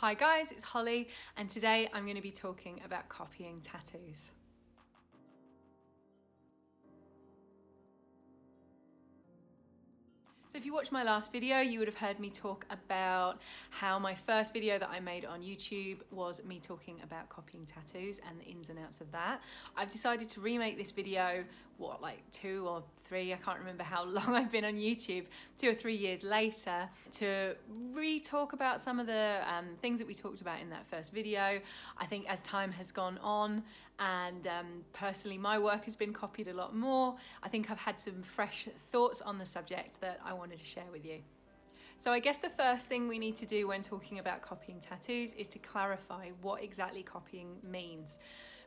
Hi guys, it's Holly, and today I'm going to be talking about copying tattoos. So if you watched my last video, you would have heard me talk about how my first video that I made on YouTube was me talking about copying tattoos and the ins and outs of that. I've decided to remake this video, like 2 or 3, I can't remember how long I've been on YouTube, 2 or 3 years later, to re-talk about some of the things that we talked about in that first video. I think as time has gone on and personally my work has been copied a lot more, I think I've had some fresh thoughts on the subject that I wanted to share with you. So I guess the first thing we need to do when talking about copying tattoos is to clarify what exactly copying means.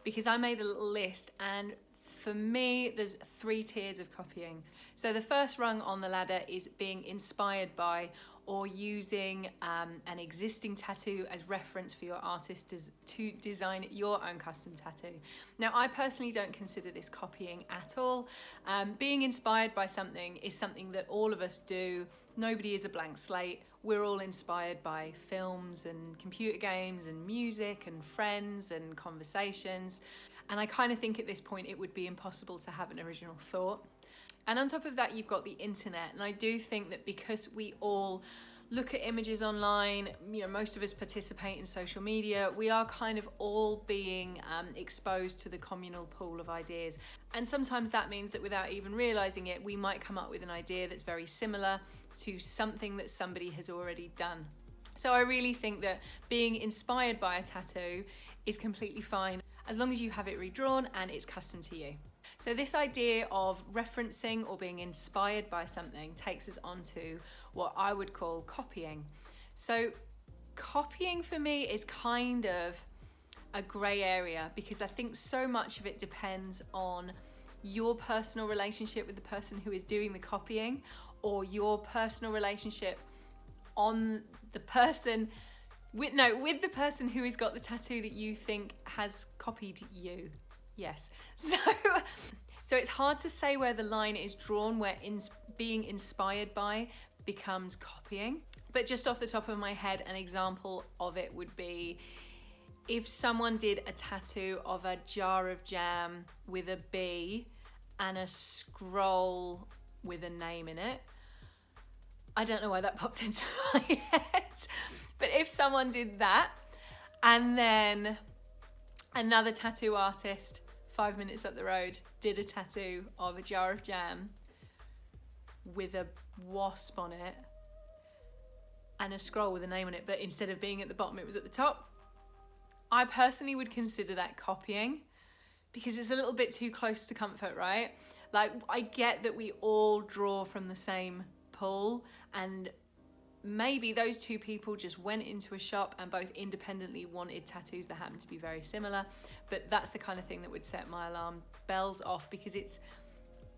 Because I made a little list, and for me, there's 3 tiers of copying. So the first rung on the ladder is being inspired by or using an existing tattoo as reference for your artist to design your own custom tattoo. Now, I personally don't consider this copying at all. Being inspired by something is something that all of us do. Nobody is a blank slate. We're all inspired by films and computer games and music and friends and conversations. And I kind of think at this point it would be impossible to have an original thought. And on top of that, you've got the internet. And I do think that because we all look at images online, most of us participate in social media, we are kind of all being exposed to the communal pool of ideas. And sometimes that means that without even realizing it, we might come up with an idea that's very similar to something that somebody has already done. So I really think that being inspired by a tattoo is completely fine, as long as you have it redrawn and it's custom to you. So this idea of referencing or being inspired by something takes us on to what I would call copying. So copying for me is kind of a grey area, because I think so much of it depends on your personal relationship with the person who is doing the copying, or your personal relationship on the person with the person who has got the tattoo that you think has copied you. Yes. So it's hard to say where the line is drawn, where being inspired by becomes copying. But just off the top of my head, an example of it would be if someone did a tattoo of a jar of jam with a bee and a scroll with a name in it. I don't know why that popped into my head. But if someone did that, and then another tattoo artist 5 minutes up the road did a tattoo of a jar of jam with a wasp on it and a scroll with a name on it, but instead of being at the bottom, it was at the top, I personally would consider that copying, because it's a little bit too close to comfort, right? Like, I get that we all draw from the same pool, and maybe those 2 people just went into a shop and both independently wanted tattoos that happen to be very similar, but that's the kind of thing that would set my alarm bells off, because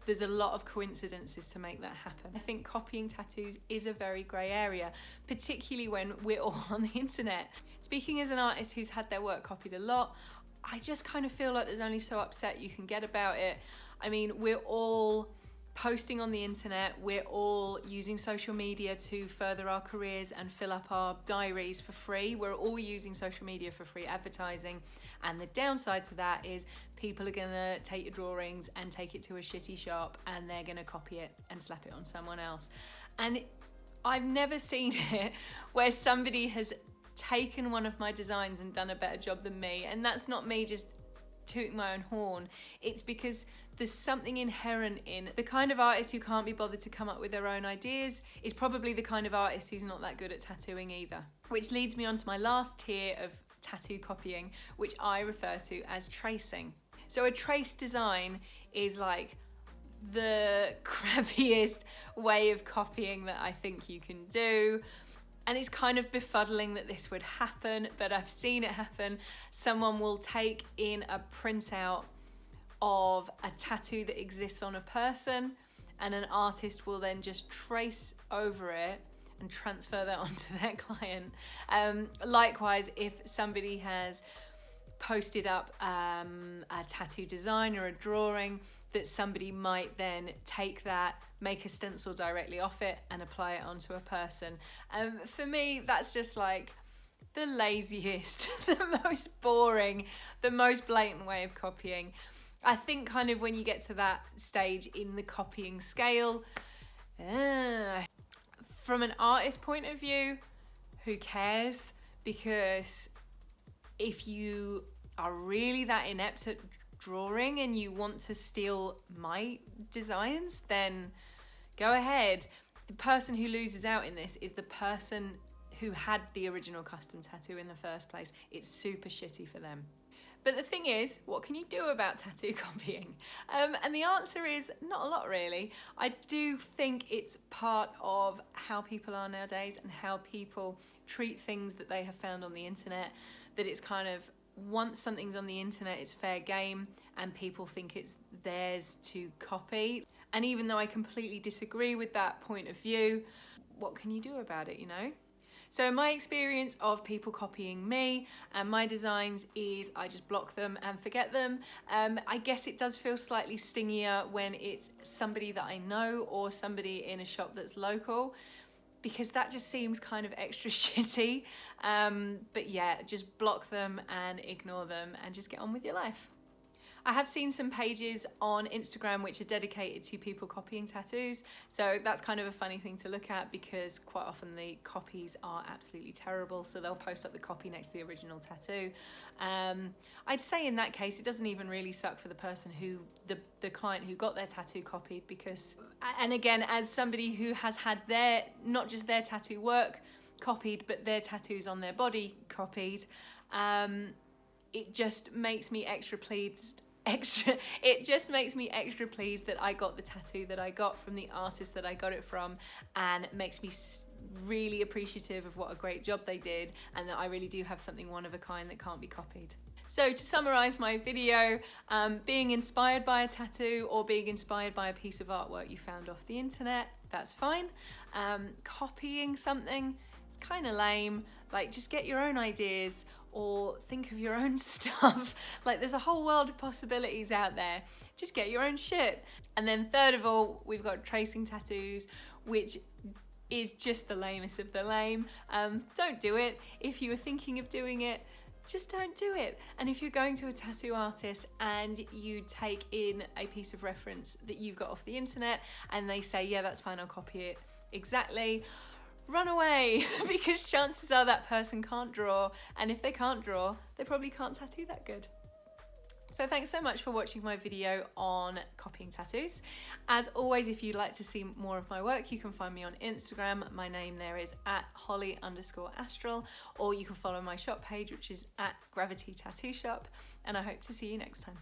there's a lot of coincidences to make that happen. I think copying tattoos is a very grey area, particularly when we're all on the internet. Speaking as an artist who's had their work copied a lot, I just kind of feel like there's only so upset you can get about it. I mean, we're all posting on the internet, we're all using social media to further our careers and fill up our diaries for free. We're all using social media for free advertising, and the downside to that is people are gonna take your drawings and take it to a shitty shop, and they're gonna copy it and slap it on someone else. And I've never seen it where somebody has taken one of my designs and done a better job than me, and that's not me just tooting my own horn. It's because there's something inherent in the kind of artist who can't be bothered to come up with their own ideas is probably the kind of artist who's not that good at tattooing either. Which leads me on to my last tier of tattoo copying, which I refer to as tracing. So a trace design is like the crappiest way of copying that I think you can do. And it's kind of befuddling that this would happen, but I've seen it happen. Someone will take in a printout of a tattoo that exists on a person, and an artist will then just trace over it and transfer that onto their client. Likewise, if somebody has posted up a tattoo design or a drawing, that somebody might then take that, make a stencil directly off it and apply it onto a person. For me, that's just like the laziest, the most boring, the most blatant way of copying. I think kind of when you get to that stage in the copying scale, from an artist point of view, who cares? Because if you are really that inept at drawing and you want to steal my designs, then go ahead. The person who loses out in this is the person who had the original custom tattoo in the first place. It's super shitty for them. But the thing is, what can you do about tattoo copying? And the answer is not a lot, really. I do think it's part of how people are nowadays and how people treat things that they have found on the internet, that it's kind of, once something's on the internet, it's fair game and people think it's theirs to copy. And even though I completely disagree with that point of view, what can you do about it, you know? So my experience of people copying me and my designs is I just block them and forget them. I guess it does feel slightly stingier when it's somebody that I know or somebody in a shop that's local, because that just seems kind of extra shitty. But yeah, just block them and ignore them and just get on with your life. I have seen some pages on Instagram which are dedicated to people copying tattoos, so that's kind of a funny thing to look at because quite often the copies are absolutely terrible, so they'll post up the copy next to the original tattoo. I'd say in that case it doesn't even really suck for the person who, the client who got their tattoo copied, because, and again, as somebody who has had their, not just their tattoo work copied, but their tattoos on their body copied, it just makes me extra pleased. It just makes me extra pleased that I got the tattoo that I got from the artist that I got it from, and it makes me really appreciative of what a great job they did and that I really do have something one of a kind that can't be copied. So to summarize my video, being inspired by a tattoo or being inspired by a piece of artwork you found off the internet, that's fine. Copying something, it's kind of lame. Like, just get your own ideas or think of your own stuff. Like, there's a whole world of possibilities out there. Just get your own shit. And then third of all, we've got tracing tattoos, which is just the lamest of the lame. Don't do it. If you were thinking of doing it, just don't do it. And if you're going to a tattoo artist and you take in a piece of reference that you've got off the internet and they say, yeah, that's fine, I'll copy it exactly, run away, because chances are that person can't draw, and if they can't draw, they probably can't tattoo that good. So thanks so much for watching my video on copying tattoos. As always, if you'd like to see more of my work, you can find me on Instagram. My name there is @Holly_Astral, or you can follow my shop page, which is @Gravity Tattoo Shop, and I hope to see you next time.